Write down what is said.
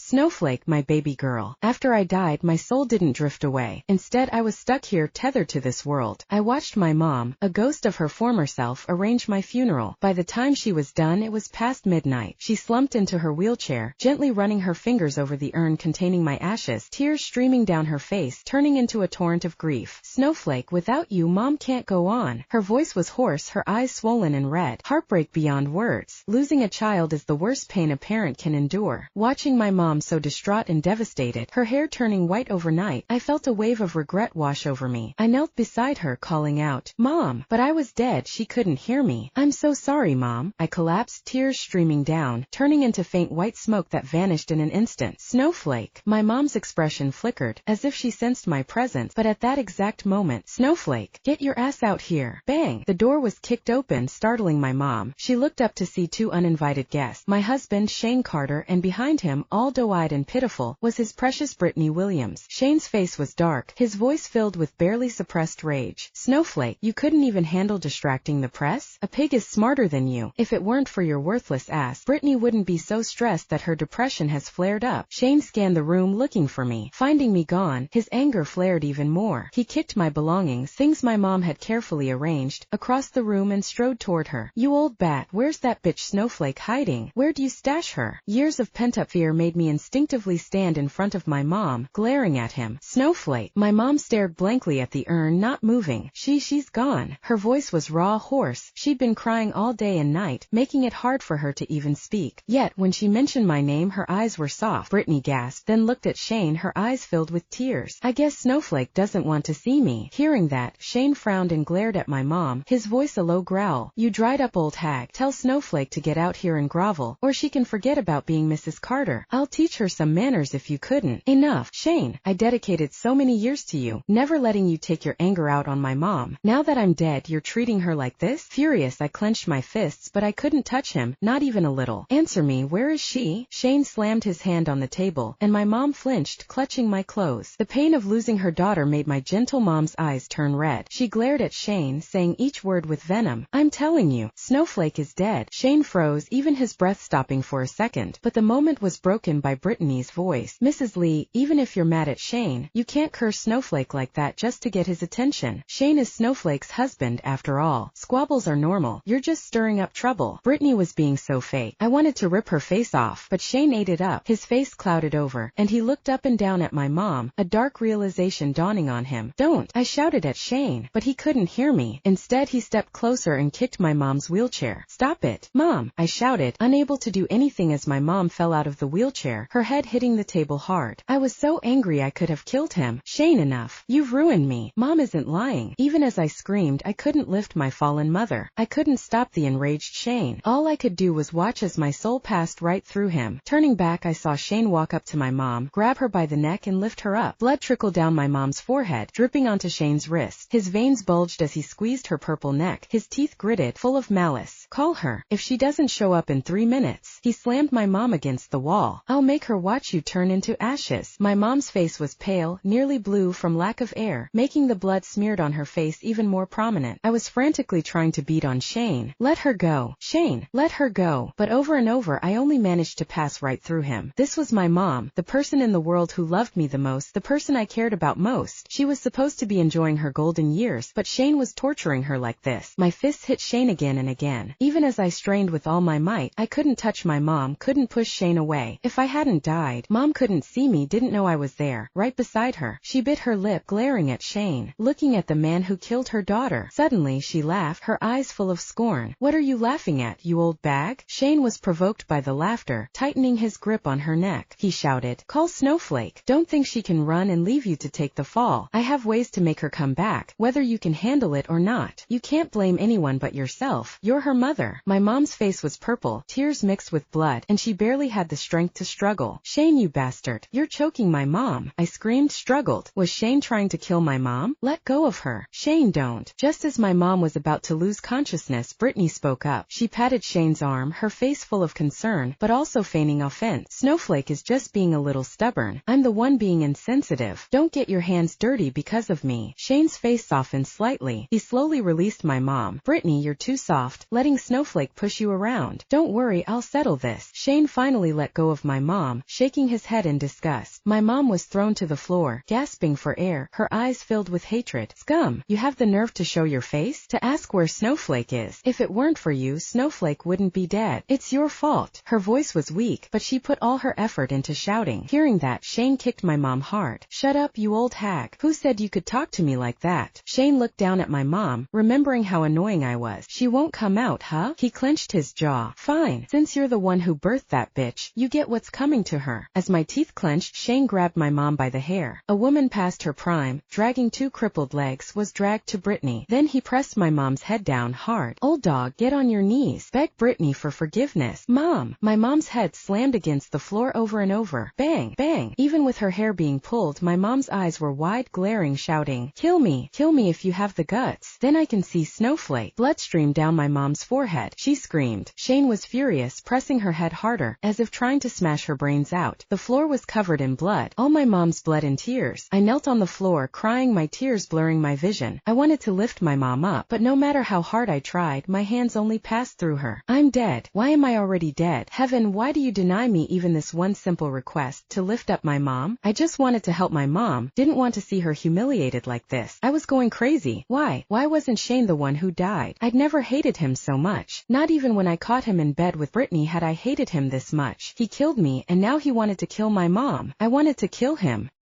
Snowflake, my baby girl. After I died, my soul didn't drift away. Instead, I was stuck here, tethered to this world. I watched my mom, a ghost of her former self, arrange my funeral. By the time she was done, it was past midnight. She slumped into her wheelchair, gently running her fingers over the urn containing my ashes, tears streaming down her face, turning into a torrent of grief. Snowflake, without you, Mom can't go on. Her voice was hoarse, her eyes swollen and red. Heartbreak beyond words. Losing a child is the worst pain a parent can endure. Watching my mom so distraught and devastated, her hair turning white overnight, I felt a wave of regret wash over me. I knelt beside her, calling out, "Mom!" But I was dead, she couldn't hear me. "I'm so sorry, Mom." I collapsed, tears streaming down, turning into faint white smoke that vanished in an instant. Snowflake. My mom's expression flickered, as if she sensed my presence, but at that exact moment, "Snowflake, get your ass out here." Bang! The door was kicked open, startling my mom. She looked up to see two uninvited guests, my husband, Shane Carter, and behind him, all doe-eyed and pitiful, was his precious Brittany Williams. Shane's face was dark, his voice filled with barely suppressed rage. "Snowflake, you couldn't even handle distracting the press? A pig is smarter than you. If it weren't for your worthless ass, Brittany wouldn't be so stressed that her depression has flared up." Shane scanned the room looking for me. Finding me gone, his anger flared even more. He kicked my belongings, things my mom had carefully arranged, across the room and strode toward her. "You old bat, where's that bitch Snowflake hiding? Where do you stash her?" Years of pent-up fear made me instinctively stand in front of my mom, glaring at him. "Snowflake." My mom stared blankly at the urn, not moving. She's gone." Her voice was raw, hoarse. She'd been crying all day and night, making it hard for her to even speak. Yet, when she mentioned my name, her eyes were soft. Brittany gasped, then looked at Shane, her eyes filled with tears. "I guess Snowflake doesn't want to see me." Hearing that, Shane frowned and glared at my mom, his voice a low growl. "You dried up old hag. Tell Snowflake to get out here and grovel, or she can forget about being Mrs. Carter. I'll teach her some manners if you couldn't." "Enough, Shane. I dedicated so many years to you, never letting you take your anger out on my mom. Now that I'm dead, you're treating her like this?" Furious, I clenched my fists, but I couldn't touch him, not even a little. "Answer me, where is she?" Shane slammed his hand on the table, and my mom flinched, clutching my clothes. The pain of losing her daughter made my gentle mom's eyes turn red. She glared at Shane, saying each word with venom. "I'm telling you, Snowflake is dead." Shane froze, even his breath stopping for a second, but the moment was broken by Brittany's voice. "Mrs. Lee, even if you're mad at Shane, you can't curse Snowflake like that just to get his attention. Shane is Snowflake's husband, after all. Squabbles are normal. You're just stirring up trouble." Brittany was being so fake. I wanted to rip her face off, but Shane ate it up. His face clouded over, and he looked up and down at my mom, a dark realization dawning on him. "Don't!" I shouted at Shane, but he couldn't hear me. Instead, he stepped closer and kicked my mom's wheelchair. "Stop it, Mom!" I shouted, unable to do anything as my mom fell out of the wheelchair, her head hitting the table hard. I was so angry I could have killed him. "Shane, enough. You've ruined me." Mom isn't lying. Even as I screamed, I couldn't lift my fallen mother. I couldn't stop the enraged Shane. All I could do was watch as my soul passed right through him. Turning back, I saw Shane walk up to my mom, grab her by the neck and lift her up. Blood trickled down my mom's forehead, dripping onto Shane's wrist. His veins bulged as he squeezed her purple neck, his teeth gritted, full of malice. "Call her. If she doesn't show up in 3 minutes. He slammed my mom against the wall. "I'll make her watch you turn into ashes." My mom's face was pale, nearly blue from lack of air, making the blood smeared on her face even more prominent. I was frantically trying to beat on Shane. "Let her go. Shane, let her go." But over and over, I only managed to pass right through him. This was my mom, the person in the world who loved me the most, the person I cared about most. She was supposed to be enjoying her golden years, but Shane was torturing her like this. My fists hit Shane again and again. Even as I strained with all my might, I couldn't touch my mom, couldn't push Shane away. If I hadn't died, Mom couldn't see me, didn't know I was there, right beside her. She bit her lip, glaring at Shane, looking at the man who killed her daughter. Suddenly, she laughed, her eyes full of scorn. "What are you laughing at, you old bag?" Shane was provoked by the laughter, tightening his grip on her neck. He shouted, "Call Snowflake. Don't think she can run and leave you to take the fall. I have ways to make her come back, whether you can handle it or not. You can't blame anyone but yourself. You're her mother." My mom's face was purple, tears mixed with blood, and she barely had the strength to struggle. "Shane, you bastard. You're choking my mom." I screamed, struggled. Was Shane trying to kill my mom? "Let go of her. Shane, don't." Just as my mom was about to lose consciousness, Brittany spoke up. She patted Shane's arm, her face full of concern, but also feigning offense. "Snowflake is just being a little stubborn. I'm the one being insensitive. Don't get your hands dirty because of me." Shane's face softened slightly. He slowly released my mom. "Brittany, you're too soft, letting Snowflake push you around. Don't worry, I'll settle this." Shane finally let go of my mom. mom, shaking his head in disgust. My mom was thrown to the floor, gasping for air, her eyes filled with hatred. Scum, you have the nerve to show your face? To ask where Snowflake is? If it weren't for you, Snowflake wouldn't be dead. It's your fault. Her voice was weak, but she put all her effort into shouting. Hearing that, Shane kicked my mom hard. Shut up, you old hag. Who said you could talk to me like that? Shane looked down at my mom, remembering how annoying I was. She won't come out, huh? He clenched his jaw. Fine. Since you're the one who birthed that bitch, you get what's coming to her. As my teeth clenched, Shane grabbed my mom by the hair. A woman past her prime, dragging two crippled legs, was dragged to Brittany. Then he pressed my mom's head down hard. Old dog, get on your knees. Beg Brittany for forgiveness. Mom. My mom's head slammed against the floor over and over. Bang, bang. Even with her hair being pulled, my mom's eyes were wide, glaring, shouting, kill me if you have the guts. Then I can see Snowflake. Blood streamed down my mom's forehead. She screamed. Shane was furious, pressing her head harder, as if trying to smash her brains out. The floor was covered in blood, all my mom's blood and tears. I knelt on the floor, crying, my tears blurring my vision. I wanted to lift my mom up, but no matter how hard I tried, my hands only passed through her. I'm dead. Why am I already dead? Heaven, why do you deny me even this one simple request, to lift up my mom? I just wanted to help my mom, didn't want to see her humiliated like this. I was going crazy. Why wasn't Shane the one who died? I'd never hated him so much. Not even when I caught him in bed with Brittany had I hated him this much. He killed me, and now he wanted to kill my mom. I wanted to kill him.